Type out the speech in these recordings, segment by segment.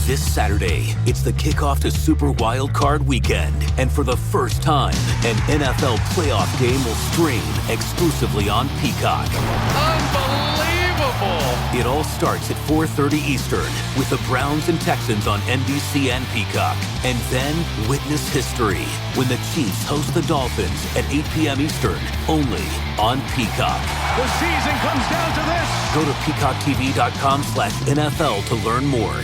This Saturday, it's the kickoff to Super Wild Card Weekend. And for the first time, an NFL playoff game will stream exclusively on Peacock. Unbelievable! It all starts at 4:30 Eastern with the Browns and Texans on NBC and Peacock. And then witness history when the Chiefs host the Dolphins at 8 p.m. Eastern, only on Peacock. The season comes down to this. Go to peacocktv.com/NFL to learn more.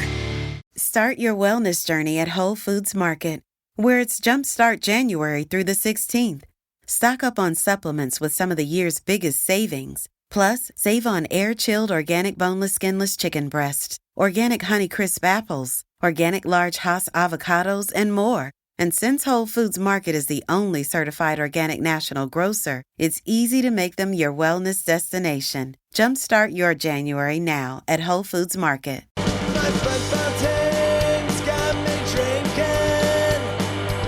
Start your wellness journey at Whole Foods Market, where it's Jumpstart January through the 16th. Stock up on supplements with some of the year's biggest savings. Plus, save on air-chilled organic boneless skinless chicken breasts, organic Honey Crisp apples, organic large Hass avocados, and more. And since Whole Foods Market is the only certified organic national grocer, it's easy to make them your wellness destination. Jumpstart your January now at Whole Foods Market. My football team's got me drinking.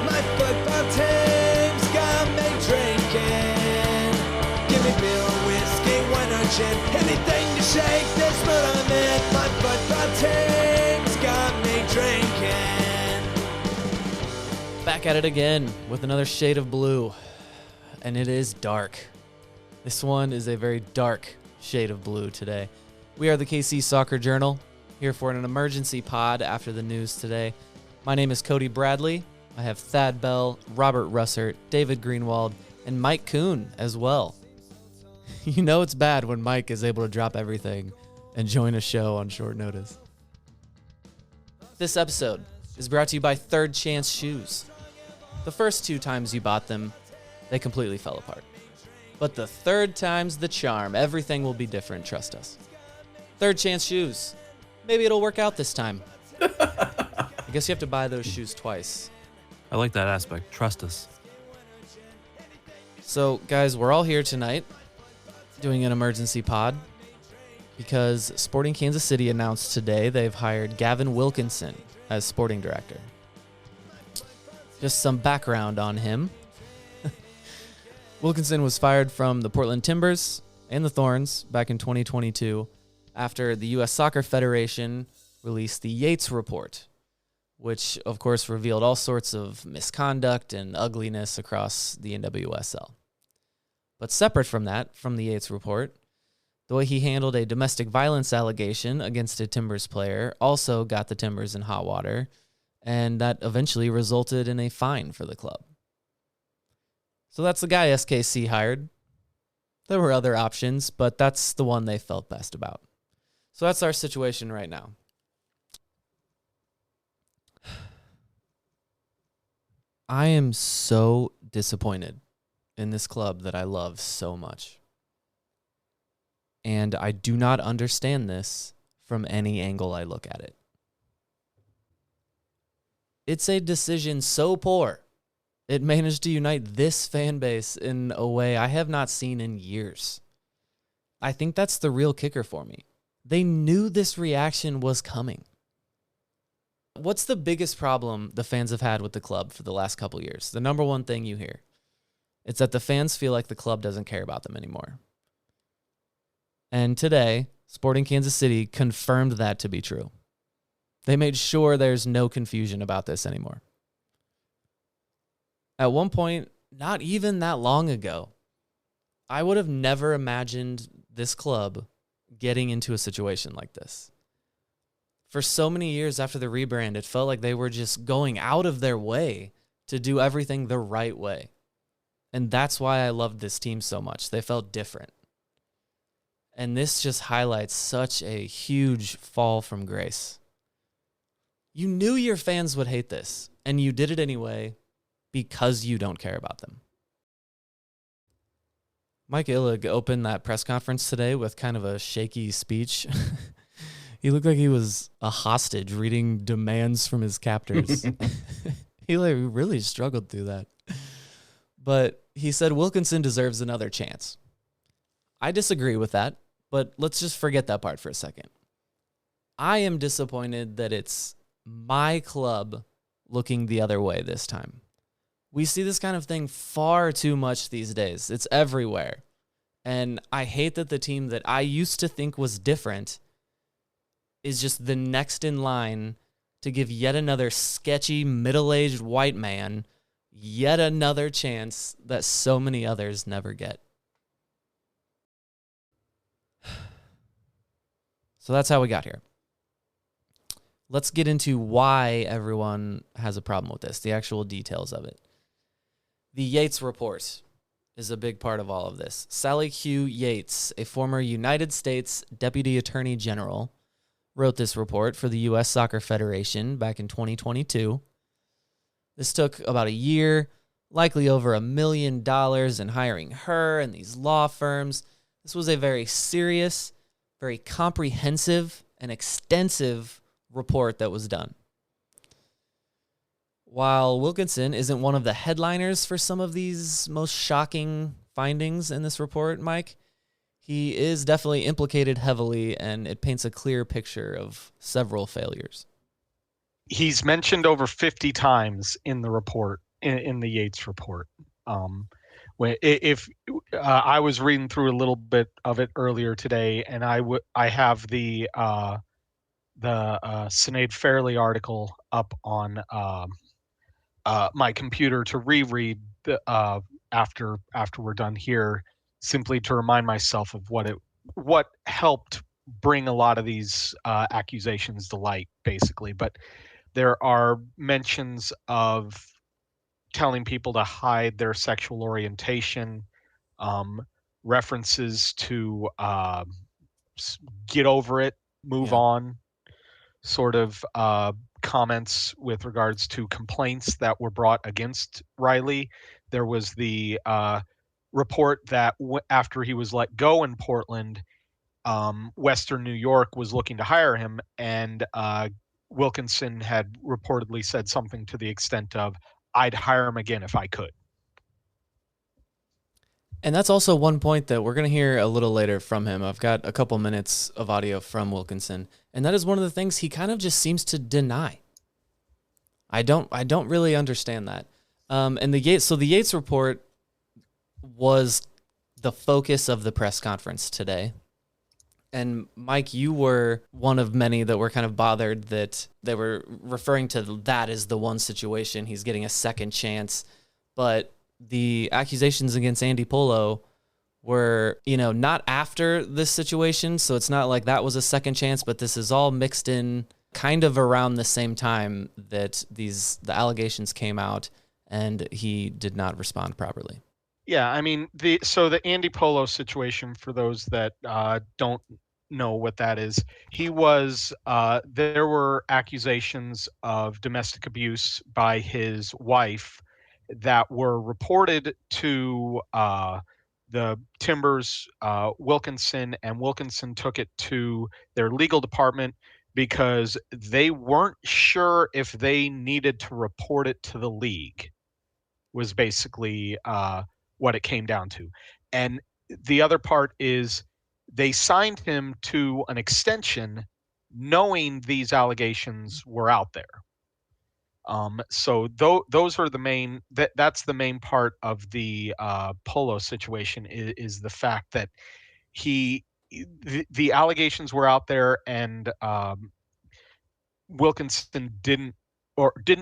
My football team's got me drinking. Give me beer, whiskey, wine or gin. Anything to shake this mood I'm in. My football team's got me drinking. Back at it again with another shade of blue. And it is dark. This one is a very dark shade of blue today. We are the KC Soccer Journal, here for an emergency pod after the news today. My name is Cody Bradley. I have Thad Bell, Robert Russert, David Greenwald, and Mike Kuhn as well. You know it's bad when Mike is able to drop everything and join a show on short notice. This episode is brought to you by Third Chance Shoes. The first 2 times you bought them, they completely fell apart. But the third time's the charm. Everything will be different, trust us. Third Chance Shoes. Maybe it'll work out this time. I guess you have to buy those shoes twice. I like that aspect. Trust us. So, guys, we're all here tonight doing an emergency pod because Sporting Kansas City announced today they've hired Gavin Wilkinson as sporting director. Just some background on him. Wilkinson was fired from the Portland Timbers and the Thorns back in 2022 after the U.S. Soccer Federation released the Yates Report, which, of course, revealed all sorts of misconduct and ugliness across the NWSL. But separate from that, from the Yates Report, the way he handled a domestic violence allegation against a Timbers player also got the Timbers in hot water, and that eventually resulted in a fine for the club. So that's the guy SKC hired. There were other options, but that's the one they felt best about. So that's our situation right now. I am so disappointed in this club that I love so much. And I do not understand this from any angle I look at it. It's a decision so poor. It managed to unite this fan base in a way I have not seen in years. I think that's the real kicker for me. They knew this reaction was coming. What's the biggest problem the fans have had with the club for the last couple years? The number one thing you hear. It's that the fans feel like the club doesn't care about them anymore. And today, Sporting Kansas City confirmed that to be true. They made sure there's no confusion about this anymore. At one point, not even that long ago, I would have never imagined this club getting into a situation like this. For so many years after the rebrand, it felt like they were just going out of their way to do everything the right way. And that's why I loved this team so much. They felt different. And this just highlights such a huge fall from grace. You knew your fans would hate this, and you did it anyway because you don't care about them. Mike Illig opened that press conference today with kind of a shaky speech. He looked like he was a hostage reading demands from his captors. He really struggled through that. But he said Wilkinson deserves another chance. I disagree with that, but let's just forget that part for a second. I am disappointed that it's my club looking the other way this time. We see this kind of thing far too much these days. It's everywhere. And I hate that the team that I used to think was different is just the next in line to give yet another sketchy, middle-aged white man yet another chance that so many others never get. So that's how we got here. Let's get into why everyone has a problem with this, the actual details of it. The Yates Report is a big part of all of this. Sally Q. Yates, a former United States Deputy Attorney General, wrote this report for the U.S. Soccer Federation back in 2022. This took about a year, likely over $1 million in hiring her and these law firms. This was a very serious, very comprehensive, and extensive report that was done. While Wilkinson isn't one of the headliners for some of these most shocking findings in this report, Mike, he is definitely implicated heavily, and it paints a clear picture of several failures. He's mentioned over 50 times in the report, in the Yates Report. If I was reading through a little bit of it earlier today, and I have the Sinead Fairley article up on my computer to reread after we're done here, simply to remind myself of what helped bring a lot of these accusations to light, basically. But there are mentions of telling people to hide their sexual orientation, references to get over it, move on, sort of comments with regards to complaints that were brought against Riley. There was the report that after he was let go in Portland, Western New York was looking to hire him, and Wilkinson had reportedly said something to the extent of, "I'd hire him again if I could." And that's also one point that we're going to hear a little later from him. I've got a couple minutes of audio from Wilkinson, and that is one of the things he kind of just seems to deny. I don't really understand that. And the Yates Report was the focus of the press conference today. And Mike, you were one of many that were kind of bothered that they were referring to that as the one situation. He's getting a second chance. But the accusations against Andy Polo were, not after this situation. So it's not like that was a second chance, but this is all mixed in kind of around the same time that the allegations came out, and he did not respond properly. Yeah, I mean, the Andy Polo situation, for those that don't know what that is, he was there were accusations of domestic abuse by his wife that were reported to the Timbers, Wilkinson, and Wilkinson took it to their legal department because they weren't sure if they needed to report it to the league, was basically what it came down to. And the other part is they signed him to an extension knowing these allegations were out there. So those are the main, that's the main part of the Polo situation is the fact that the allegations were out there, and Wilkinson didn't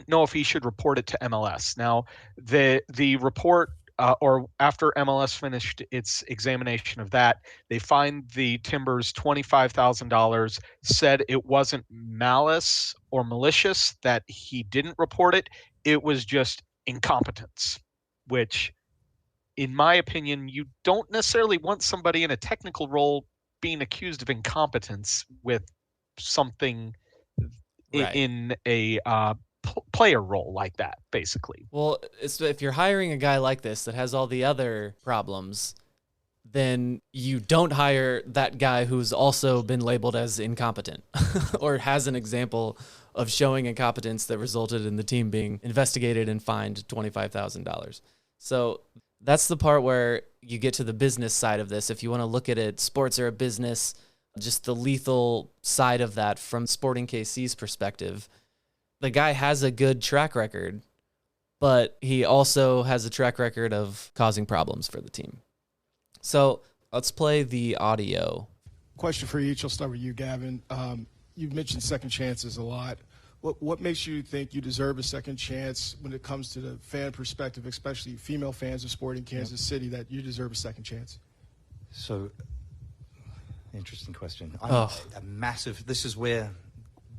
know if he should report it to MLS. Now, the report, or after MLS finished its examination of that, they fined the Timbers $25,000, said it wasn't malice or malicious that he didn't report it. It was just incompetence, which, in my opinion, you don't necessarily want somebody in a technical role being accused of incompetence with something in a player role like that, basically. Well, if you're hiring a guy like this that has all the other problems, then you don't hire that guy who's also been labeled as incompetent or has an example of showing incompetence that resulted in the team being investigated and fined $25,000. So that's the part where you get to the business side of this. If you want to look at it, sports are a business, just the lethal side of that from Sporting KC's perspective. The guy has a good track record, but he also has a track record of causing problems for the team. So let's play the audio. Question for each. I'll start with you, Gavin. You've mentioned second chances a lot. What makes you think you deserve a second chance when it comes to the fan perspective, especially female fans of sport in Kansas City, that you deserve a second chance? So, interesting question. A massive. This is where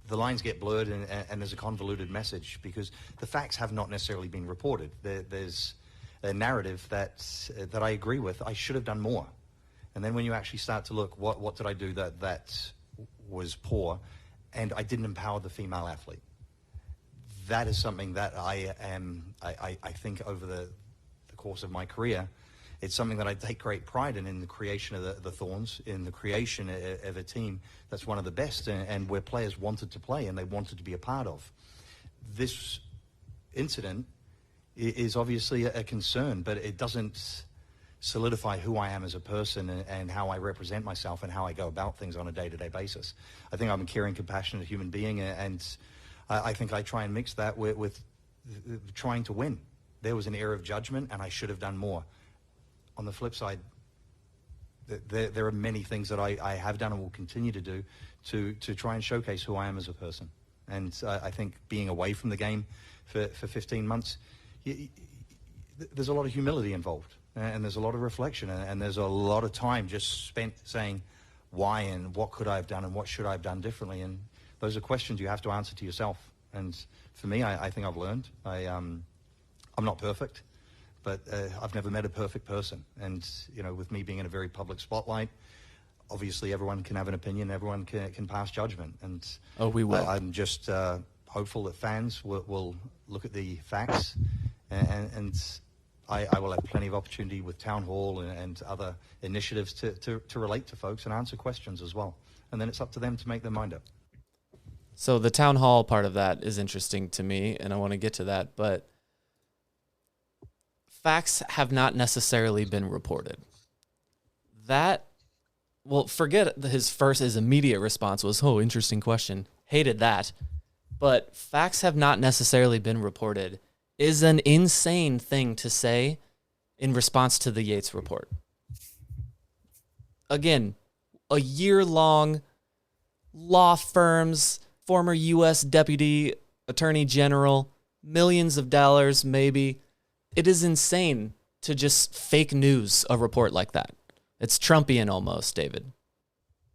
the lines get blurred and there's a convoluted message because the facts have not necessarily been reported. There's a narrative that I agree with. I should have done more. And then when you actually start to look, what did I do that was poor? And I didn't empower the female athlete. That is something that I think over the course of my career, it's something that I take great pride in the creation of the Thorns, in the creation of a team that's one of the best and where players wanted to play and they wanted to be a part of. This incident is obviously a concern, but it doesn't solidify who I am as a person and how I represent myself and how I go about things on a day-to-day basis. I think I'm a caring, compassionate human being, and I think I try and mix that with trying to win. There was an error of judgment, and I should have done more. On the flip side, there are many things that I have done and will continue to do to try and showcase who I am as a person. And I think being away from the game for 15 months, there's a lot of humility involved. And there's a lot of reflection, and there's a lot of time just spent saying why and what could I have done and what should I have done differently. And those are questions you have to answer to yourself. And for me, I think I've learned. I'm not perfect, but I've never met a perfect person. And, you know, with me being in a very public spotlight, obviously everyone can have an opinion, everyone can pass judgment. And we will. I'm just hopeful that fans will look at the facts and I will have plenty of opportunity with Town Hall and other initiatives to relate to folks and answer questions as well. And then it's up to them to make their mind up. So the Town Hall part of that is interesting to me, and I want to get to that. But facts have not necessarily been reported. Forget his immediate response was, oh, interesting question. Hated that. But facts have not necessarily been reported is an insane thing to say in response to the Yates Report. Again, a year-long law firms, former U.S. Deputy Attorney General, millions of dollars maybe. It is insane to just fake news a report like that. It's Trumpian almost, David.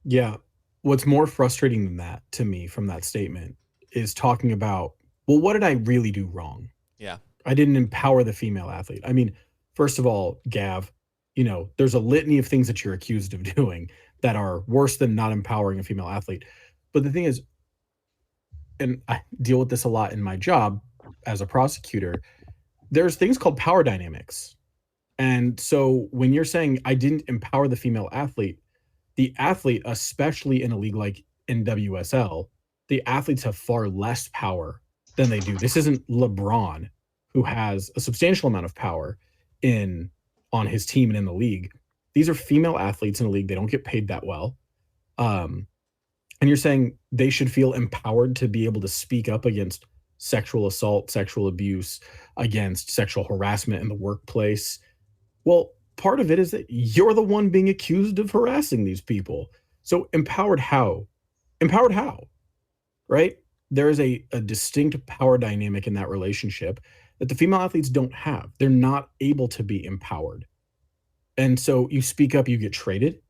Yeah. What's more frustrating than that to me from that statement is talking about, well, what did I really do wrong? Yeah. I didn't empower the female athlete. I mean, first of all, Gav, you know, there's a litany of things that you're accused of doing that are worse than not empowering a female athlete. But the thing is, and I deal with this a lot in my job as a prosecutor, there's things called power dynamics. And so when you're saying I didn't empower the female athlete, the athlete, especially in a league like NWSL, the athletes have far less power than they do. This isn't LeBron, who has a substantial amount of power on his team and in the league. These are female athletes in the league. They don't get paid that well. And you're saying they should feel empowered to be able to speak up against sexual assault, sexual abuse, against sexual harassment in the workplace. Well, part of it is that you're the one being accused of harassing these people. So empowered how? Empowered how? Right? There is a distinct power dynamic in that relationship that the female athletes don't have. They're not able to be empowered. And so you speak up, you get traded.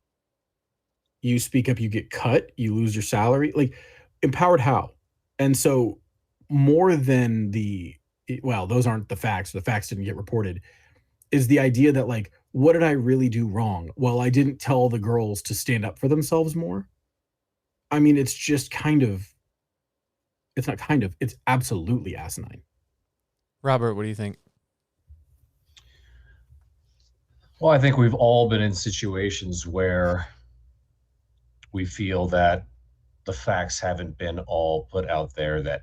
You speak up, you get cut, you lose your salary. Like, empowered how? And so more than those aren't the facts didn't get reported, is the idea that, like, what did I really do wrong? Well, I didn't tell the girls to stand up for themselves more. I mean, it's just it's absolutely asinine. Robert, what do you think? Well, I think we've all been in situations where we feel that the facts haven't been all put out there that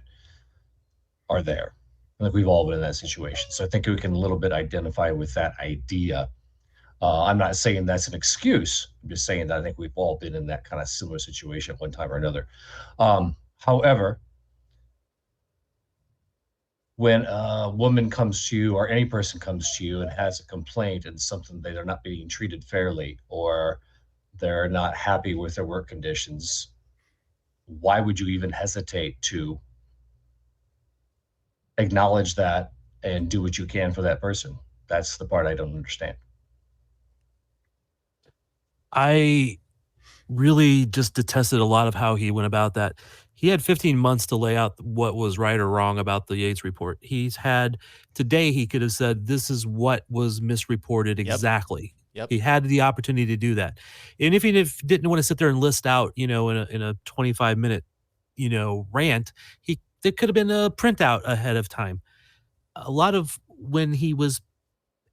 are there. I think we've all been in that situation. So I think we can a little bit identify with that idea. I'm not saying that's an excuse. I'm just saying that I think we've all been in that kind of similar situation at one time or another. However, when a woman comes to you or any person comes to you and has a complaint and something that they're not being treated fairly or they're not happy with their work conditions, why would you even hesitate to acknowledge that and do what you can for that person. That's the part I don't understand. I really just detested a lot of how he went about that. He had 15 months to lay out what was right or wrong about the Yates report. He's had today, he could have said, this is what was misreported exactly. Yep. He had the opportunity to do that. And if he didn't want to sit there and list out, in a 25-minute, rant, there could have been a printout ahead of time. A lot of when he was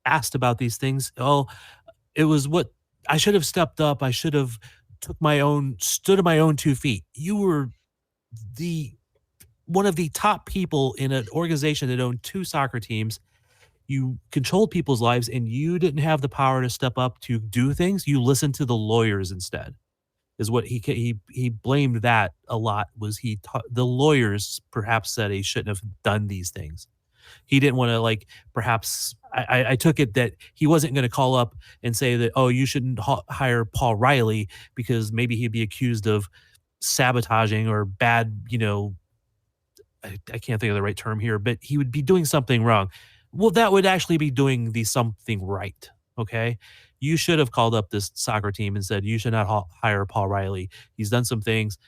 asked about these things, it was what I should have stepped up. I should have stood on my own 2 feet. You were one of the top people in an organization that owned 2 soccer teams. You controlled people's lives, and you didn't have the power to step up to do things. You listened to the lawyers instead. Is what he blamed that a lot. Was the lawyers perhaps said he shouldn't have done these things. He didn't want to perhaps I took it that he wasn't going to call up and say that, oh, you shouldn't hire Paul Riley because maybe he'd be accused of sabotaging or bad, I can't think of the right term here, but he would be doing something wrong. Well, that would actually be doing the something right. Okay. You should have called up this soccer team and said, you should not hire Paul Riley. He's done some things.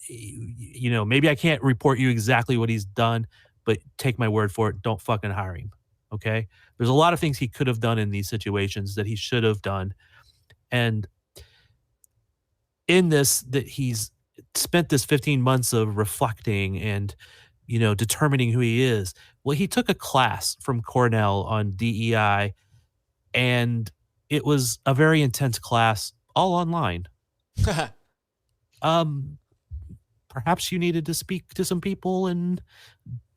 Maybe I can't report you exactly what he's done, but take my word for it. Don't fucking hire him. Okay. There's a lot of things he could have done in these situations that he should have done. And in this, that he's spent this 15 months of reflecting and, determining who he is. Well, he took a class from Cornell on DEI, and it was a very intense class, all online. Perhaps you needed to speak to some people and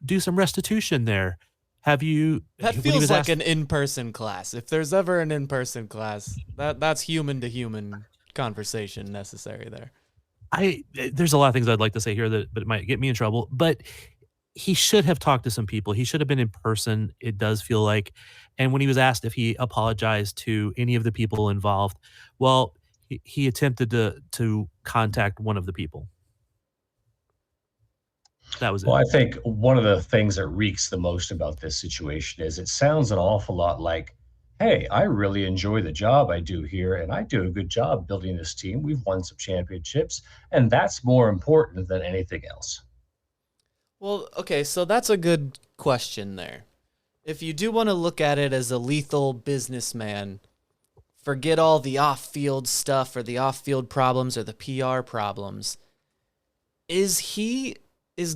do some restitution there. Have you? That feels like an in-person class. If there's ever an in-person class, that's human to human conversation necessary there. There's a lot of things I'd like to say here but it might get me in trouble. But he should have talked to some people. He should have been in person. It does feel like. And when he was asked if he apologized to any of the people involved, well, he attempted to contact one of the people. That was it. Well, I think one of the things that reeks the most about this situation is it sounds an awful lot like, hey, I really enjoy the job I do here, and I do a good job building this team. We've won some championships, and that's more important than anything else. Well, okay, so that's a good question there. If you do want to look at it as a lethal businessman, forget all the off-field stuff or the off-field problems or the PR problems. Is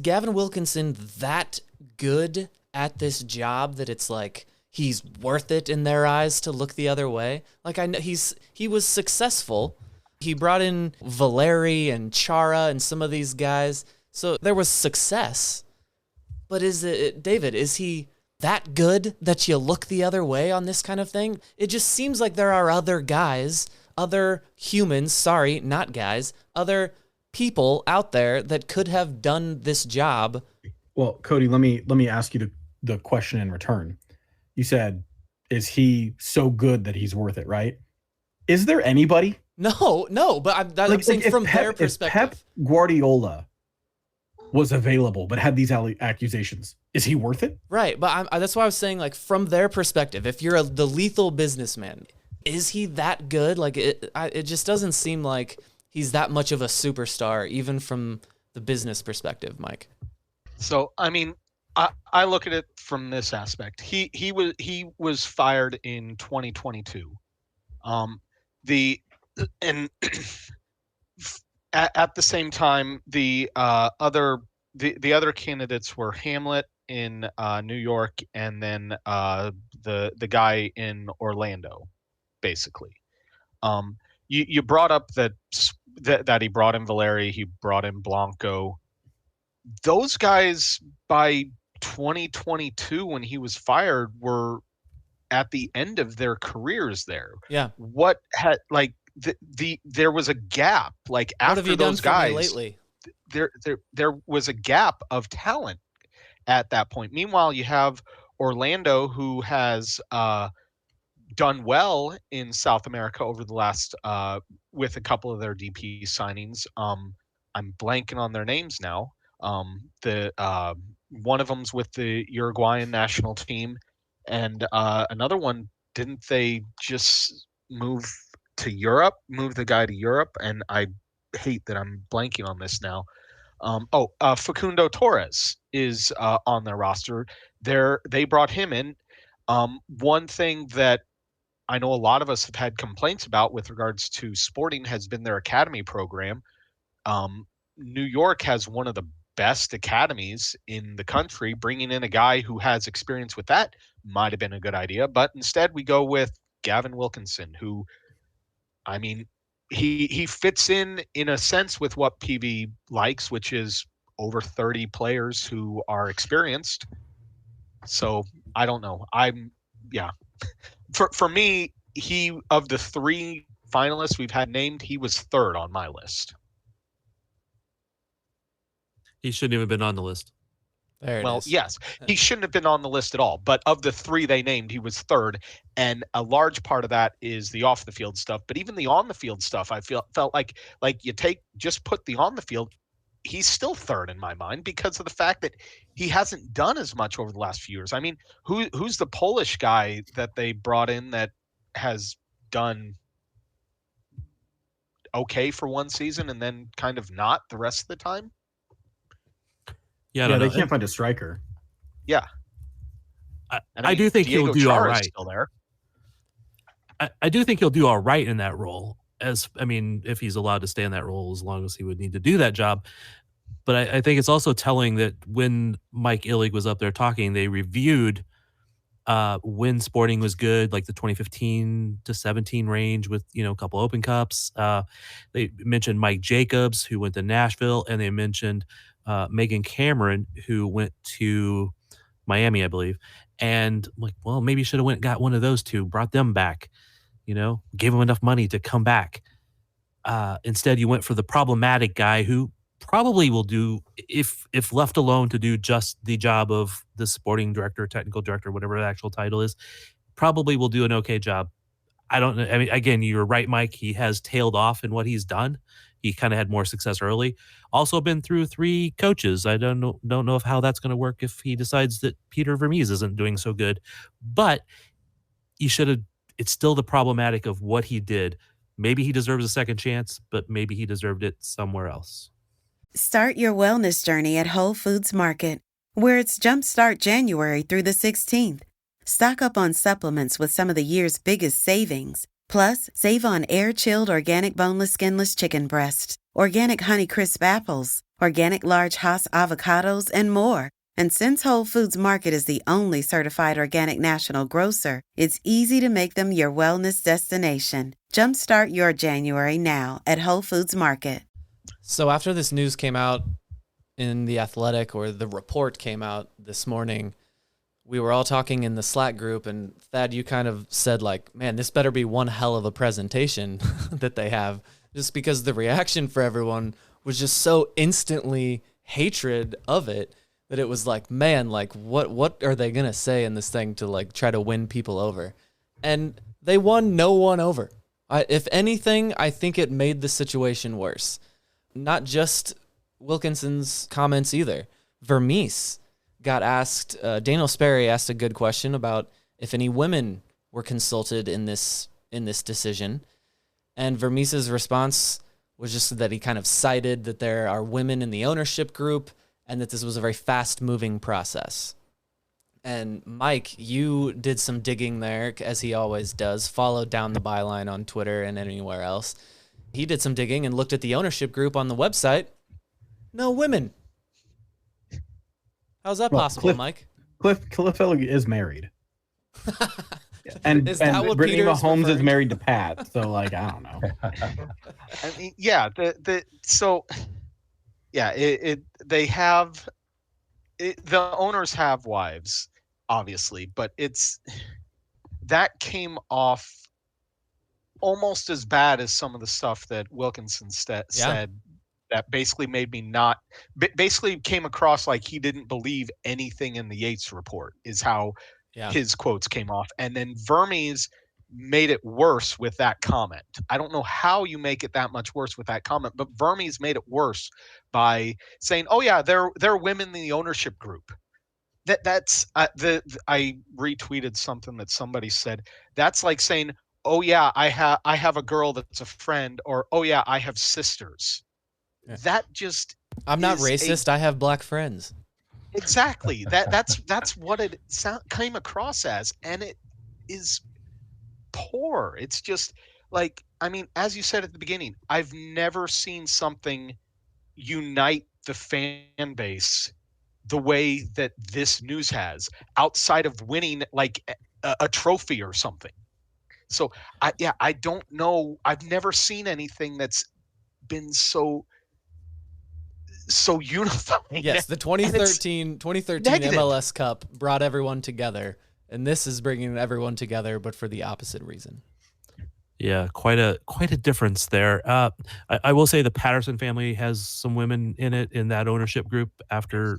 Gavin Wilkinson that good at this job that it's like he's worth it in their eyes to look the other way? Like, I know he was successful. He brought in Valeri and Chara and some of these guys. So there was success. But David, is he that good that you look the other way on this kind of thing? It just seems like there are other guys, other humans, sorry, not guys, other people out there that could have done this job. Well, Cody, let me ask you the question in return. You said, is he so good that he's worth it, right? Is there anybody? No, but I'm saying from their perspective. If Pep Guardiola was available but had these accusations, is he worth it? Right, but that's why I was saying, like, from their perspective, if you're the lethal businessman, is he that good? Like, it just doesn't seem like he's that much of a superstar, even from the business perspective, Mike. So, I mean, I look at it from this aspect. He was fired in 2022. At the same time, the other candidates were Hamlet in New York, and then the guy in Orlando, basically. You brought up that he brought in Valeri, he brought in Blanco. Those guys by 2022, when he was fired, were at the end of their careers there. Yeah. What had there was a gap, like, after those guys lately. There was a gap of talent at that point. Meanwhile, you have Orlando, who has done well in South America over the last with a couple of their DP signings. I'm blanking on their names now. one of them's with the Uruguayan national team, and another one, didn't they just move the guy to Europe? And I hate that I'm blanking on this now. Facundo Torres is on their roster. They brought him in. One thing that I know a lot of us have had complaints about with regards to Sporting has been their academy program. New York has one of the best academies in the country. Bringing in a guy who has experience with that might have been a good idea, but instead we go with Gavin Wilkinson, who, I mean, he fits in a sense with what PV likes, which is over 30 players who are experienced. So I don't know. For me, he, of the three finalists we've had named, he was third on my list. He shouldn't even been on the list. There it Well, is. yes, he shouldn't have been on the list at all. But of the three they named, he was third. And a large part of that is the off the field stuff. But even the on the field stuff, I felt like you just put the on the field, he's still third in my mind because of the fact that he hasn't done as much over the last few years. I mean, who's the Polish guy that they brought in that has done okay for one season and then kind of not the rest of the time? Yeah, they can't find a striker. Yeah. I do think Diego he'll do Chara all is right. Still there. I do think he'll do all right in that role. If he's allowed to stay in that role as long as he would need to do that job. But I think it's also telling that when Mike Illig was up there talking, they reviewed when Sporting was good, like the 2015 to 17 range with, a couple Open Cups. They mentioned Mike Jacobs, who went to Nashville, and they mentioned Megan Cameron, who went to Miami, I believe. And I'm like, well, maybe you should have got one of those two, brought them back, gave them enough money to come back. Instead, you went for the problematic guy who probably will do, if left alone to do just the job of the sporting director, technical director, whatever the actual title is, probably will do an okay job. I don't know. I mean, again, you're right, Mike. He has tailed off in what he's done. He kind of had more success early. Also been through 3 coaches. I don't know how that's going to work if he decides that Peter Vermees isn't doing so good. But you should have. It's still the problematic of what he did. Maybe he deserves a second chance, but maybe he deserved it somewhere else. Start your wellness journey at Whole Foods Market, where it's Jumpstart January through the 16th. Stock up on supplements with some of the year's biggest savings. Plus, save on air-chilled organic boneless skinless chicken breasts, organic Honeycrisp apples, organic large Hass avocados, and more. And since Whole Foods Market is the only certified organic national grocer, it's easy to make them your wellness destination. Jumpstart your January now at Whole Foods Market. So after this news came out in The Athletic, or the report came out this morning, we were all talking in the Slack group, and Thad, you kind of said, like, man, this better be one hell of a presentation that they have, just because the reaction for everyone was just so instantly hatred of it that it was like, man, like, what are they going to say in this thing to, like, try to win people over? And they won no one over. If anything, I think it made the situation worse. Not just Wilkinson's comments either. Vermees got asked, Daniel Sperry asked a good question about if any women were consulted in this decision. And Vermees' response was just that he kind of cited that there are women in the ownership group and that this was a very fast-moving process. And Mike, you did some digging there, as he always does, followed down the byline on Twitter and anywhere else. He did some digging and looked at the ownership group on the website. No women. How's that possible, Mike? Cliff Elliott is married. and Is that what Brittany Peter's Mahomes is referring married to Pat. So, like, I don't know. I mean, yeah, they have the owners have wives, obviously, but that came off almost as bad as some of the stuff that Wilkinson said that basically made me basically came across like he didn't believe anything in the Yates report, is how his quotes came off. And then Vermees made it worse with that comment. I don't know how you make it that much worse with that comment, but Vermes made it worse by saying, "Oh yeah, there are women in the ownership group." That's I retweeted something that somebody said. That's like saying, "Oh yeah, I have a girl that's a friend," or "Oh yeah, I have sisters." Yeah. That just I'm not racist. I have black friends. Exactly. That's what it came across as, and it is poor. It's just like, I mean, as you said at the beginning, I've never seen something unite the fan base the way that this news has, outside of winning like a trophy or something. So I don't know. I've never seen anything that's been so unifying. Yes, the 2013 MLS Cup brought everyone together, and this is bringing everyone together, but for the opposite reason. Yeah, quite a difference there. I will say the Patterson family has some women in it, in that ownership group after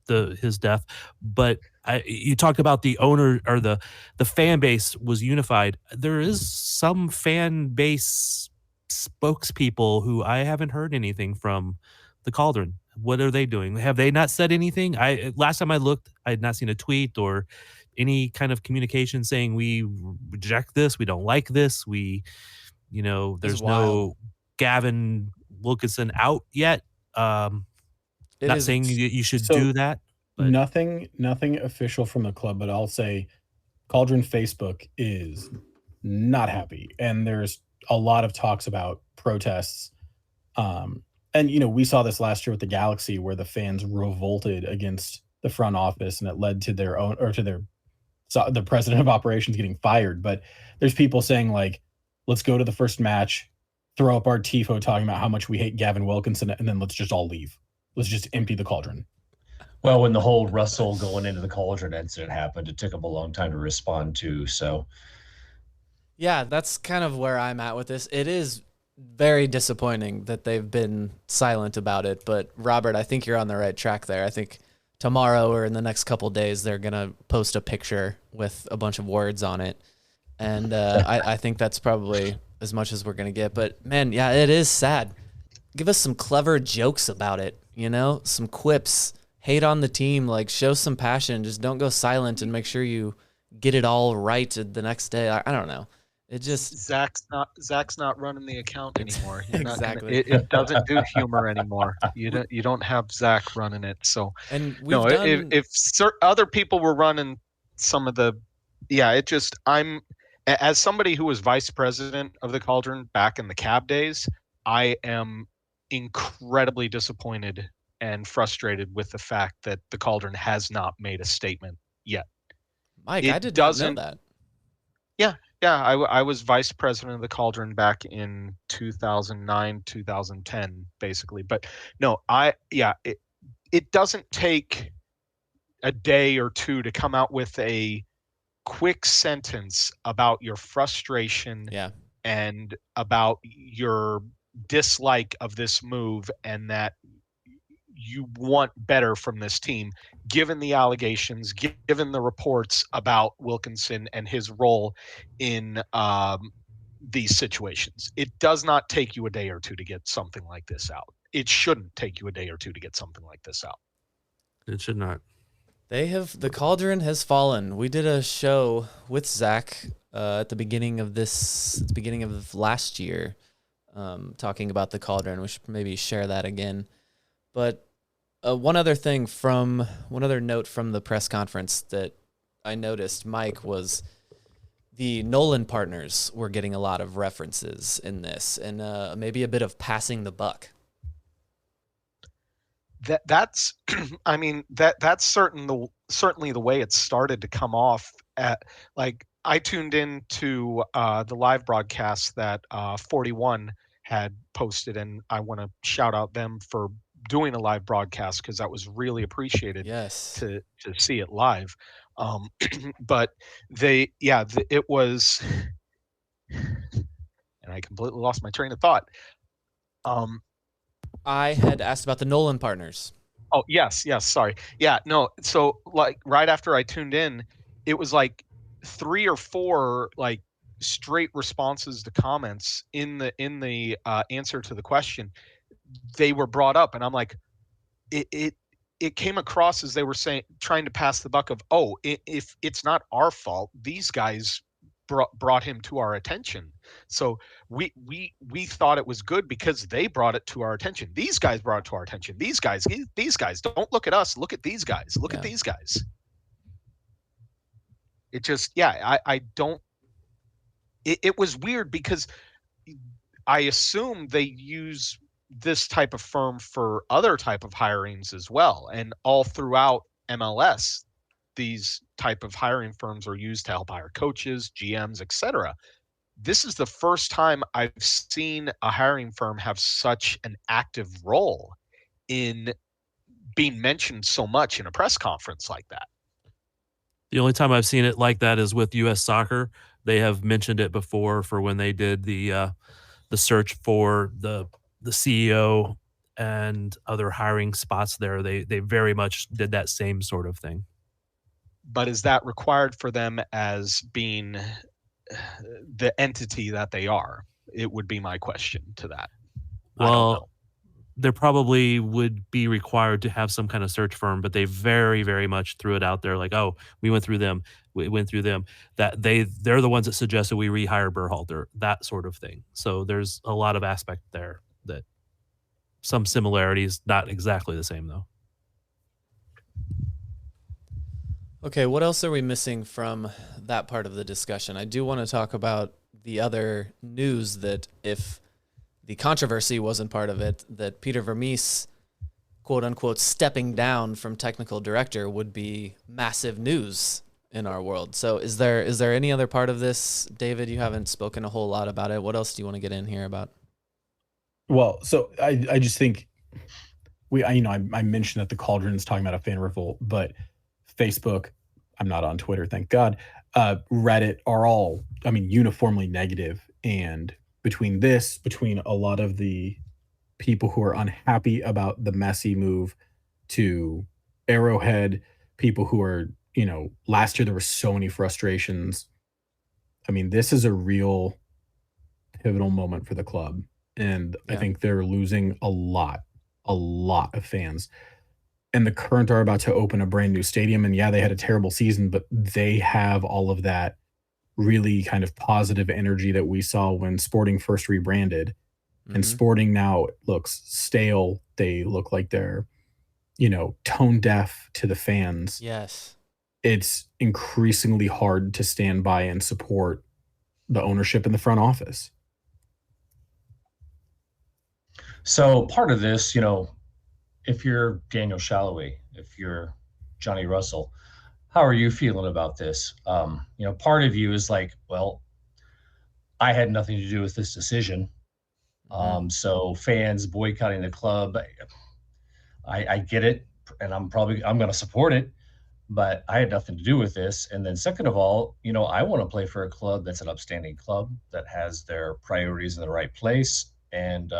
his death. But you talked about the owner, or the fan base was unified. There is some fan base spokespeople who I haven't heard anything from the Cauldron. What are they doing? Have they not said anything? Last time I looked, I had not seen a tweet or any kind of communication saying we reject this, we don't like this, there's no Gavin Wilkinson out yet. Not saying you should do that. But Nothing official from the club, but I'll say Cauldron Facebook is not happy, and there's a lot of talks about protests. And we saw this last year with the Galaxy, where the fans revolted against the front office, and it led to the president of operations getting fired. But there's people saying, like, let's go to the first match, throw up our tifo talking about how much we hate Gavin Wilkinson, and then let's just all leave. Let's just empty the Cauldron. Well, when the whole Russell going into the Cauldron incident happened, it took him a long time to respond to. So, yeah, that's kind of where I'm at with this. It is very disappointing that they've been silent about it. But Robert, I think you're on the right track there. I think tomorrow or in the next couple of days, they're going to post a picture with a bunch of words on it. And I think that's probably as much as we're going to get. But, man, yeah, it is sad. Give us some clever jokes about it, some quips. Hate on the team, like, show some passion. Just don't go silent, and make sure you get it all right the next day. I don't know. It just Zach's not running the account anymore. Exactly. It doesn't do humor anymore. You don't have Zach running it. So, and if other people were running some of the, I'm, as somebody who was vice president of the Cauldron back in the Cab days, I am incredibly disappointed and frustrated with the fact that the Cauldron has not made a statement yet. Mike, I did not know that. Yeah, I was vice president of the Cauldron back in 2009, 2010, basically. But no, it doesn't take a day or two to come out with a quick sentence about your frustration and about your dislike of this move, and that you want better from this team, given the allegations, given the reports about Wilkinson and his role in these situations. It does not take you a day or two to get something like this out. It shouldn't take you a day or two to get something like this out. It should not. The Cauldron has fallen. We did a show with Zach at the beginning of last year, talking about the Cauldron. We should maybe share that again. But one other note from the press conference that I noticed, Mike, was the Nolan partners were getting a lot of references in this, and maybe a bit of passing the buck. That's I mean, that's certainly the way it started to come off. I tuned into the live broadcast that 41 had posted, and I want to shout out them for doing a live broadcast, because that was really appreciated. Yes. To see it live. But it was, and I completely lost my train of thought. I had asked about the Nolan partners. Oh, yes, sorry. Yeah, no. So, like, right after I tuned in, it was like 3 or 4 like straight responses to comments in the answer to the question, they were brought up, and I'm like, it came across as they were trying to pass the buck of, oh, if it's not our fault, these guys brought him to our attention, so we thought it was good because they brought it to our attention. These guys brought it to our attention. These guys, don't look at us, look at these guys, look at these guys. It just, I don't, it was weird because I assume they use this type of firm for other type of hirings as well, and all throughout MLS these type of hiring firms are used to help hire coaches, GMs, etc. This is the first time I've seen a hiring firm have such an active role in being mentioned so much in a press conference like that. The only time I've seen it like that is with U.S. Soccer. They have mentioned it before for when they did the search for the CEO and other hiring spots there. They very much did that same sort of thing. But is that required for them as being the entity that they are? It would be my question to that. Well, there probably would be required to have some kind of search firm, but they very, very much threw it out there like, oh, we went through them. We went through them. That they're the ones that suggested we rehire Berhalter, that sort of thing. So there's a lot of aspect there that some similarities, not exactly the same though. Okay, what else are we missing from that part of the discussion? I do want to talk about the other news that if the controversy wasn't part of it, that Peter Vermees, quote unquote, stepping down from technical director would be massive news in our world. So is there any other part of this, David? You haven't spoken a whole lot about it. What else do you want to get in here about? Well, so I just think I mentioned that the Cauldron's talking about a fan revolt, but Facebook, I'm not on Twitter, thank God, Reddit are all, uniformly negative. And between a lot of the people who are unhappy about the Messi move to Arrowhead, people who are, last year there were so many frustrations. This is a real pivotal moment for the club. And I think they're losing a lot of fans. And the Current are about to open a brand new stadium. And they had a terrible season, but they have all of that really kind of positive energy that we saw when Sporting first rebranded. Mm-hmm. And Sporting now looks stale. They look like they're, tone deaf to the fans. Yes. It's increasingly hard to stand by and support the ownership in the front office. So part of this, if you're Daniel Shalhoub, if you're Johnny Russell, how are you feeling about this? Part of you is like, well, I had nothing to do with this decision. So fans boycotting the club, I get it, and I'm going to support it, but I had nothing to do with this. And then second of all, I want to play for a club that's an upstanding club that has their priorities in the right place and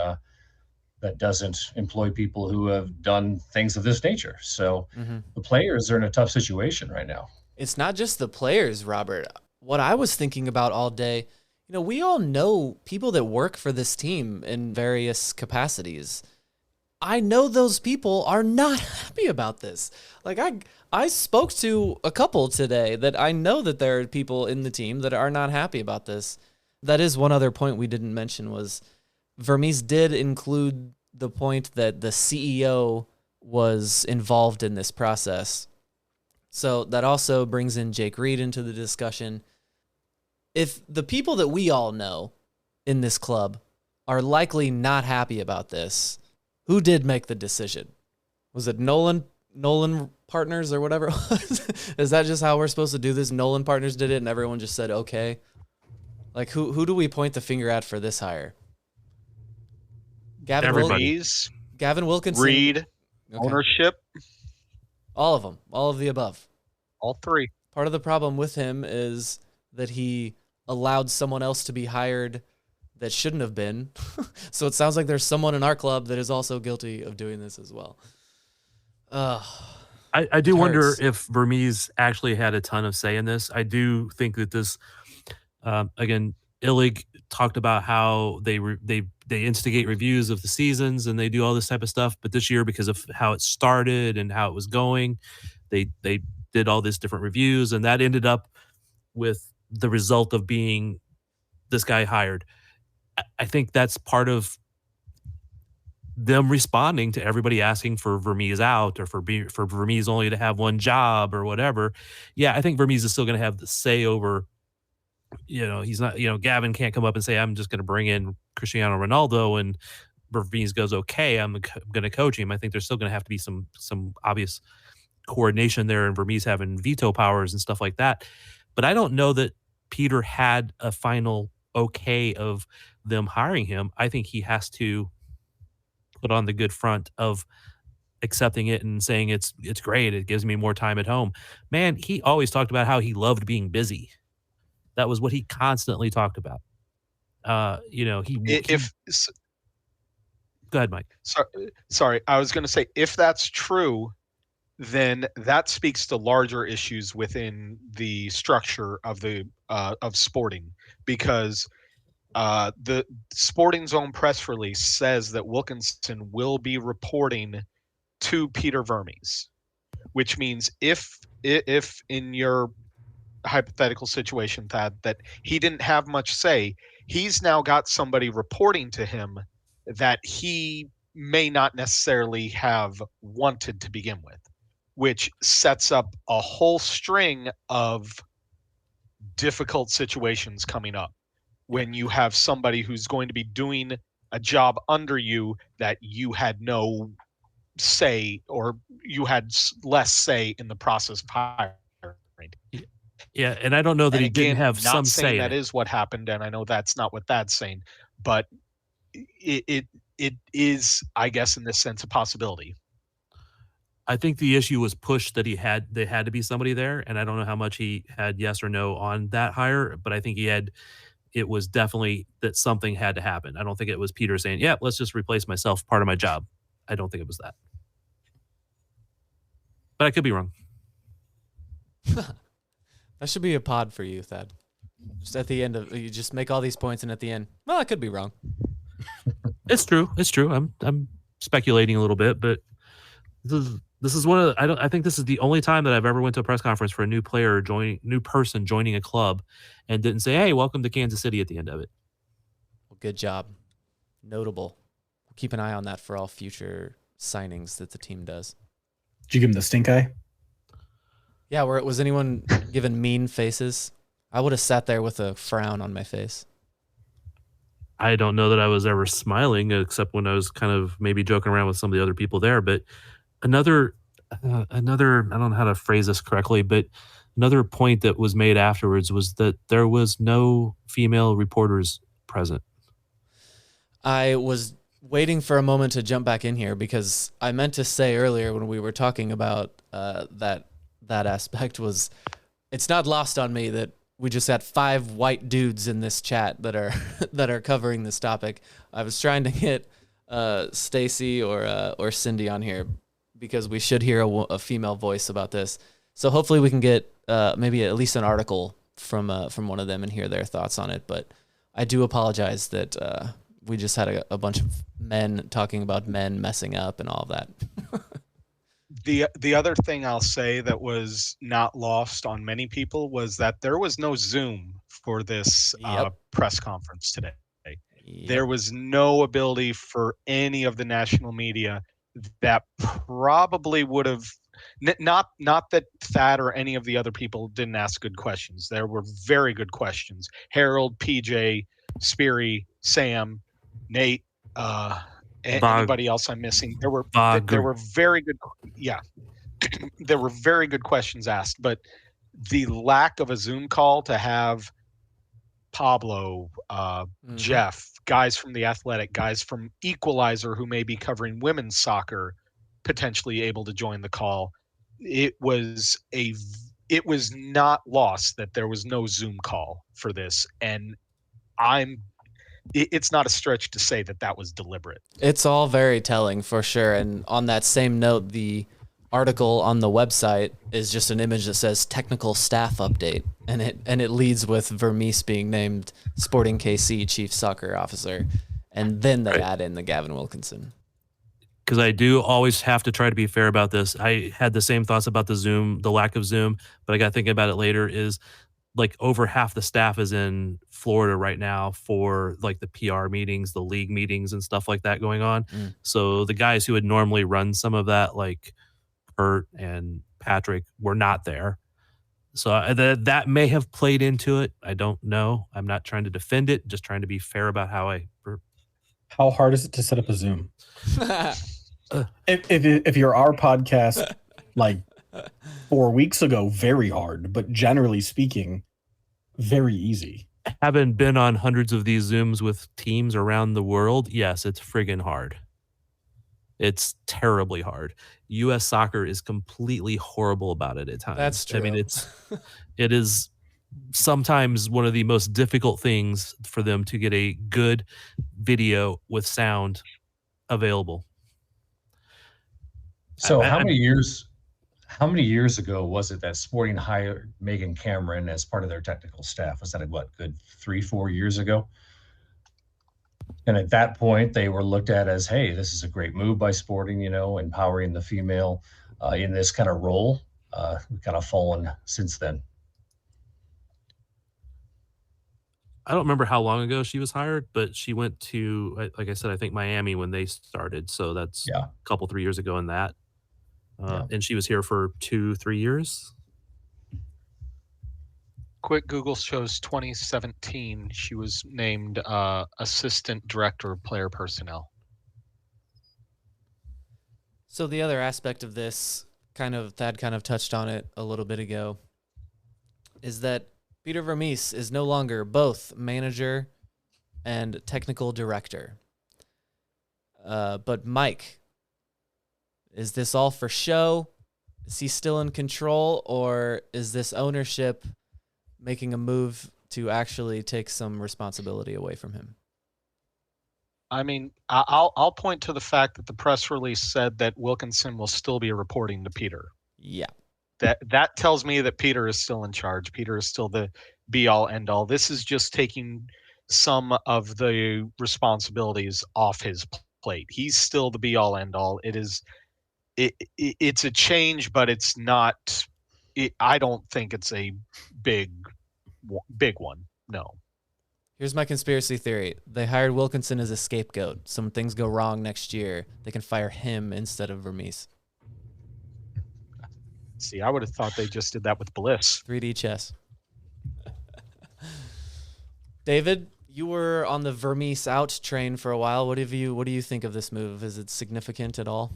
that doesn't employ people who have done things of this nature. So the players are in a tough situation right now. It's not just the players, Robert. What I was thinking about all day, we all know people that work for this team in various capacities. I know those people are not happy about this. Like I spoke to a couple today that I know that there are people in the team that are not happy about this. That is one other point we didn't mention was Vermees did include the point that the CEO was involved in this process. So that also brings in Jake Reed into the discussion. If the people that we all know in this club are likely not happy about this, who did make the decision? Was it Nolan Partners or whatever it was? Is that just how we're supposed to do this? Nolan Partners did it and everyone just said, okay. Like who do we point the finger at for this hire? Gavin Wilkinson, Reed, okay. Ownership, all of them, all of the above, all three. Part of the problem with him is that he allowed someone else to be hired that shouldn't have been. So it sounds like there's someone in our club that is also guilty of doing this as well. I do wonder if Vermees actually had a ton of say in this. I do think that this Again, Illig talked about how they instigate reviews of the seasons and they do all this type of stuff. But this year, because of how it started and how it was going, they did all these different reviews, and that ended up with the result of being this guy hired. I think that's part of them responding to everybody asking for Vermees out or for Vermees only to have one job or whatever. Yeah, I think Vermees is still going to have the say over. He's not. Gavin can't come up and say, "I'm just going to bring in Cristiano Ronaldo," and Vermees goes, "Okay, I'm going to coach him." I think there's still going to have to be some obvious coordination there, and Vermees having veto powers and stuff like that. But I don't know that Peter had a final okay of them hiring him. I think he has to put on the good front of accepting it and saying it's great. It gives me more time at home. Man, he always talked about how he loved being busy. That was what he constantly talked about. Go ahead, Mike. Sorry. I was going to say, if that's true, then that speaks to larger issues within the structure of the of Sporting, because the Sporting's own press release says that Wilkinson will be reporting to Peter Vermees, which means if in your hypothetical situation, Thad, that he didn't have much say, he's now got somebody reporting to him that he may not necessarily have wanted to begin with, which sets up a whole string of difficult situations coming up when you have somebody who's going to be doing a job under you that you had no say, or you had less say in the process of hiring. Yeah, and I don't know that he didn't have not some saying say. That is what happened, and I know that's not what Thad's saying, but it is, I guess, in this sense, a possibility. I think the issue was pushed that they had to be somebody there, and I don't know how much he had yes or no on that hire, but I think it was definitely that something had to happen. I don't think it was Peter saying, "Yeah, let's just replace myself, part of my job." I don't think it was that. But I could be wrong. That should be a pod for you, Thad. Just at the end of, you just make all these points, and at the end, well, I could be wrong. It's true. I'm speculating a little bit, but this is one of the, I think this is the only time that I've ever went to a press conference for a new person joining a club and didn't say, "Hey, welcome to Kansas City" at the end of it. Well, good job. Notable. We'll keep an eye on that for all future signings that the team does. Did you give him the stink eye? Yeah, was anyone given mean faces? I would have sat there with a frown on my face. I don't know that I was ever smiling, except when I was kind of maybe joking around with some of the other people there. But another, I don't know how to phrase this correctly, but another point that was made afterwards was that there was no female reporters present. I was waiting for a moment to jump back in here because I meant to say earlier when we were talking about that aspect was, it's not lost on me that we just had 5 white dudes in this chat that are covering this topic. I was trying to get Stacy or Cindy on here because we should hear a female voice about this. So hopefully we can get maybe at least an article from one of them and hear their thoughts on it. But I do apologize that we just had a bunch of men talking about men messing up and all of that. The other thing I'll say that was not lost on many people was that there was no Zoom for this press conference today. Yep. There was no ability for any of the national media that probably would have not that Thad or any of the other people didn't ask good questions. There were very good questions. Harold, PJ, Speary, Sam, Nate, anybody else I'm missing. There were very good. Yeah, there were very good questions asked, but the lack of a Zoom call to have Pablo, Jeff, guys from The Athletic, guys from Equalizer who may be covering women's soccer, potentially able to join the call. It was not lost that there was no Zoom call for this, and it's not a stretch to say that was deliberate. It's all very telling for sure. And on that same note, the article on the website is just an image that says technical staff update, and it leads with Vermees being named Sporting KC chief soccer officer, and then they add in the Gavin Wilkinson. Because I do always have to try to be fair about this. I had the same thoughts about the lack of Zoom, but I got thinking about it later. Is like over half the staff is in Florida right now for like the PR meetings, the league meetings, and stuff like that going on. So the guys who would normally run some of that, like Kurt and Patrick, were not there. So that may have played into it. I don't know. I'm not trying to defend it, just trying to be fair about how How hard is it to set up a Zoom? If you're our podcast, like 4 weeks ago, very hard, but generally speaking, very easy. Having been on hundreds of these Zooms with teams around the world, yes, it's friggin' hard. It's terribly hard. U.S. soccer is completely horrible about it at times. That's true. I mean, it is sometimes one of the most difficult things for them to get a good video with sound available. So how many years ago was it that Sporting hired Megan Cameron as part of their technical staff? Was that a good 3-4 years ago? And at that point, they were looked at as, hey, this is a great move by Sporting, empowering the female in this kind of role. We've kind of fallen since then. I don't remember how long ago she was hired, but she went to, like I said, I think Miami when they started. So that's a couple, 3 years ago in that. And she was here for 2-3 years. Quick Google shows 2017 she was named Assistant Director of Player Personnel. So the other aspect of this, Thad kind of touched on it a little bit ago, is that Peter Vermees is no longer both manager and technical director. But Mike, is this all for show? Is he still in control, or is this ownership making a move to actually take some responsibility away from him? I mean, I'll point to the fact that the press release said that Wilkinson will still be reporting to Peter. Yeah. That tells me that Peter is still in charge. Peter is still the be-all, end-all. This is just taking some of the responsibilities off his plate. He's still the be-all, end-all. It's a change, but it's not. I don't think it's a big one. No. Here's my conspiracy theory. They hired Wilkinson as a scapegoat. Some things go wrong next year. They can fire him instead of Vermees. See, I would have thought they just did that with Bliss. 3D chess. David, you were on the Vermees out train for a while. What do you think of this move? Is it significant at all?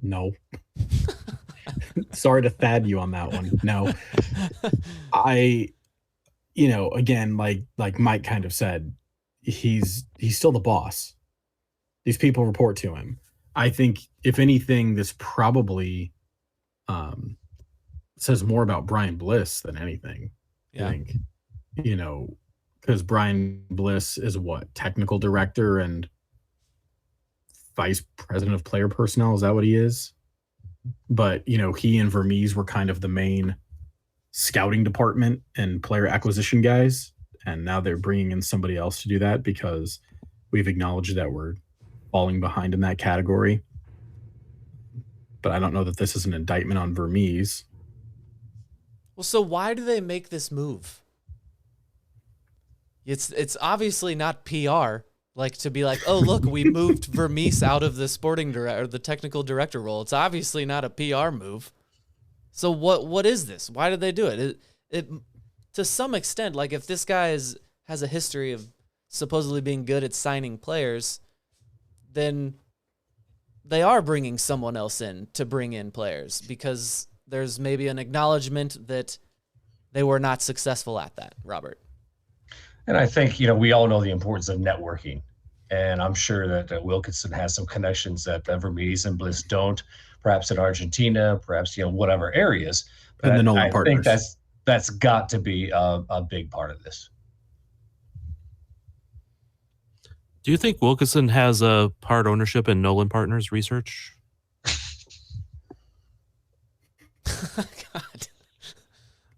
No. Sorry to Thad you on that one. No. Again, like Mike kind of said, he's still the boss. These people report to him. I think, if anything, this probably says more about Brian Bliss than anything. Yeah. I think, because Brian Bliss is technical director and vice president of player personnel. Is that what he is? But, he and Vermees were kind of the main scouting department and player acquisition guys. And now they're bringing in somebody else to do that because we've acknowledged that we're falling behind in that category. But I don't know that this is an indictment on Vermees. Well, so why do they make this move? It's obviously not PR. Like, to be like, oh, look, we moved Vermees out of the the technical director role. It's obviously not a PR move. So what is this? Why did they do it? It to some extent, like, if this guy has a history of supposedly being good at signing players, then they are bringing someone else in to bring in players because there's maybe an acknowledgement that they were not successful at that, Robert. And I think, we all know the importance of networking. And I'm sure that Wilkinson has some connections that Vermees and Bliss don't, perhaps in Argentina, perhaps, whatever areas. But and the Nolan I partners. think that's got to be a big part of this. Do you think Wilkinson has a part ownership in Nolan Partners research? God.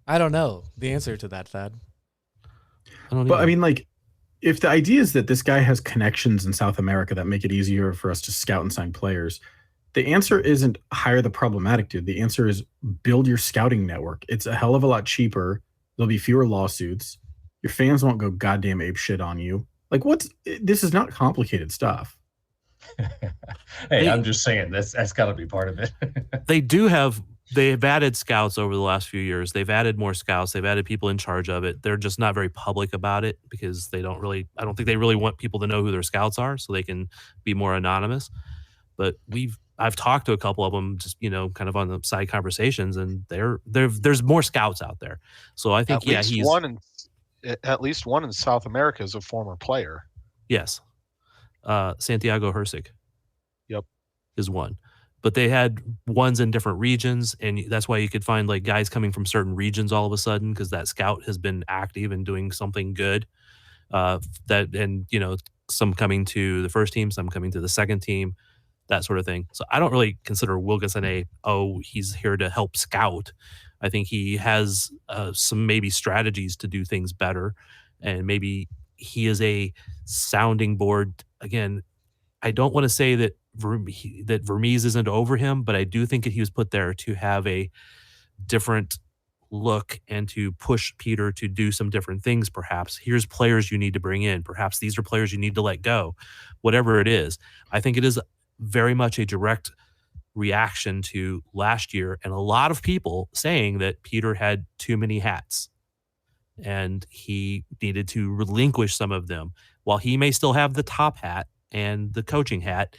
I don't know the answer to that, Thad. But I mean, like, if the idea is that this guy has connections in South America that make it easier for us to scout and sign players, the answer isn't hire the problematic dude. The answer is build your scouting network. It's a hell of a lot cheaper. There'll be fewer lawsuits. Your fans won't go goddamn ape shit on you. Like, this is not complicated stuff. Hey, I'm just saying that's got to be part of it. They've added scouts over the last few years. They've added more scouts. They've added people in charge of it. They're just not very public about it because I don't think they really want people to know who their scouts are so they can be more anonymous. But I've talked to a couple of them just, kind of on the side conversations, and there's more scouts out there. So I think, at least one in South America is a former player. Yes. Santiago Herceg. Yep. Is one. But they had ones in different regions, and that's why you could find like guys coming from certain regions all of a sudden because that scout has been active and doing something good. Some coming to the first team, some coming to the second team, that sort of thing. So I don't really consider Wilkinson he's here to help scout. I think he has some maybe strategies to do things better, and maybe he is a sounding board. Again, I don't want to say that Vermees isn't over him, but I do think that he was put there to have a different look and to push Peter to do some different things. Perhaps here's players you need to bring in. Perhaps these are players you need to let go. Whatever it is, I think it is very much a direct reaction to last year and a lot of people saying that Peter had too many hats and he needed to relinquish some of them. While he may still have the top hat and the coaching hat,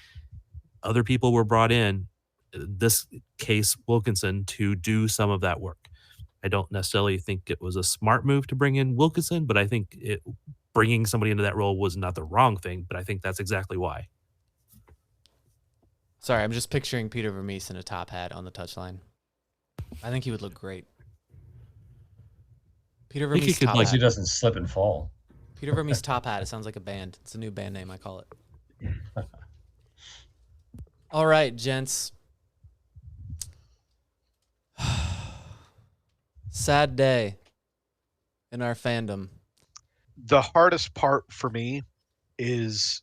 other people were brought in, this case Wilkinson, to do some of that work. I don't necessarily think it was a smart move to bring in Wilkinson, but I think bringing somebody into that role was not the wrong thing, but I think that's exactly why. Sorry, I'm just picturing Peter Vermees in a top hat on the touchline. I think he would look great. Peter Vermees top hat. He doesn't slip and fall. Peter Vermees top hat. It sounds like a band. It's a new band name, I call it. All right, gents. Sad day in our fandom. The hardest part for me is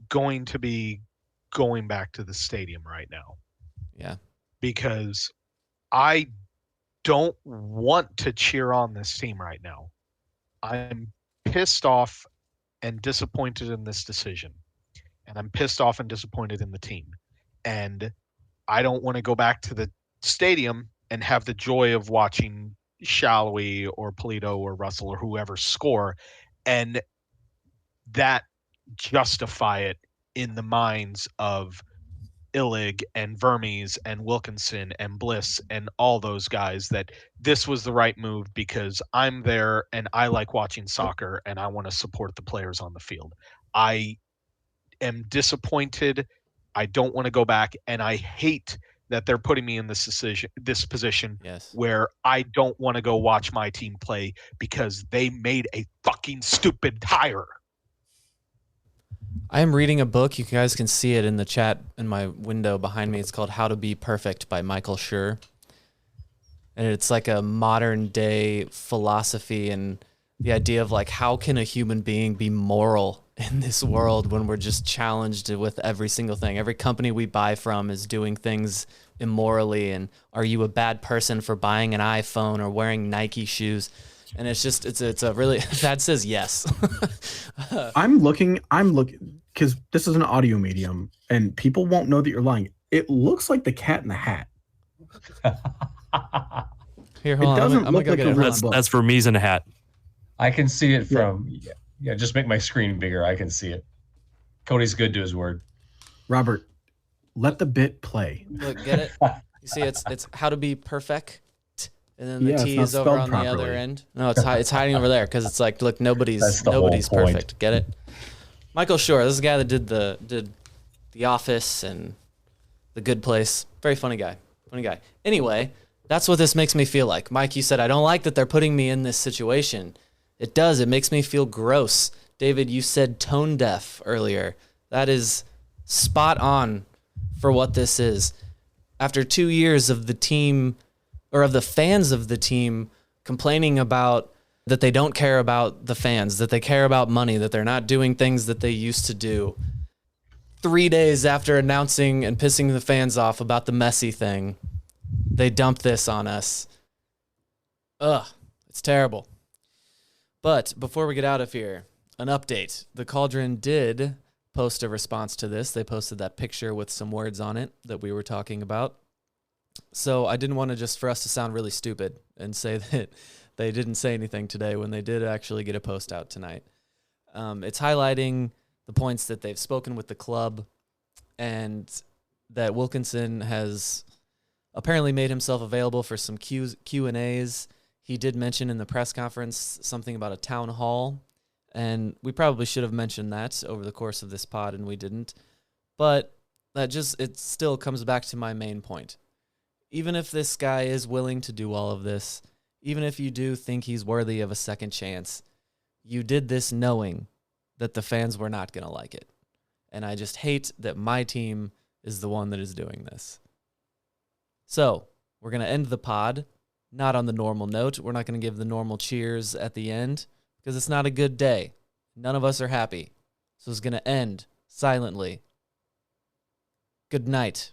going to be going back to the stadium right now. Yeah. Because I don't want to cheer on this team right now. I'm pissed off and disappointed in this decision. And I'm pissed off and disappointed in the team. And I don't want to go back to the stadium and have the joy of watching Shallowy or Polito or Russell or whoever score and that justify it in the minds of Illig and Vermees and Wilkinson and Bliss and all those guys that this was the right move because I'm there and I like watching soccer and I want to support the players on the field. I am disappointed. I don't want to go back, and I hate that they're putting me in this position where I don't want to go watch my team play because they made a fucking stupid hire. I am reading a book. You guys can see it in the chat in my window behind me. It's called How to Be Perfect by Michael Schur. And it's like a modern day philosophy and the idea of like, how can a human being be moral in this world when we're just challenged with every single thing? Every company we buy from is doing things immorally. And are you a bad person for buying an iPhone or wearing Nike shoes? And it's just, it's a really, that says yes. I'm looking, because this is an audio medium and people won't know that you're lying. It looks like the Cat in the Hat. Here, hold on. I'm gonna go get it. That's Vermees in a hat. I can see it from, just make my screen bigger. I can see it. Cody's good to his word. Robert, let the bit play. Look, get it? You see, it's How to Be Perfect. And then the T is over on the other end. No, it's hiding over there because it's like, look, nobody's perfect. Get it? Michael Schur, this is the guy that did the Office and The Good Place. Very funny guy. Anyway, that's what this makes me feel like. Mike, you said I don't like that they're putting me in this situation. It does. It makes me feel gross. David, you said tone deaf earlier. That is spot on for what this is. After 2 years of the team, or of the fans of the team complaining about that they don't care about the fans, that they care about money, that they're not doing things that they used to do. 3 days after announcing and pissing the fans off about the Messi thing, they dump this on us. Ugh, it's terrible. But before we get out of here, an update. The Cauldron did post a response to this. They posted that picture with some words on it that we were talking about. So I didn't want to just for us to sound really stupid and say that they didn't say anything today when they did actually get a post out tonight. It's highlighting the points that they've spoken with the club and that Wilkinson has apparently made himself available for some Q&As. He did mention in the press conference something about a town hall, and we probably should have mentioned that over the course of this pod, and we didn't. But it still comes back to my main point. Even if this guy is willing to do all of this, even if you do think he's worthy of a second chance, you did this knowing that the fans were not going to like it. And I just hate that my team is the one that is doing this. So, we're going to end the pod, not on the normal note. We're not going to give the normal cheers at the end because it's not a good day. None of us are happy. So it's going to end silently. Good night.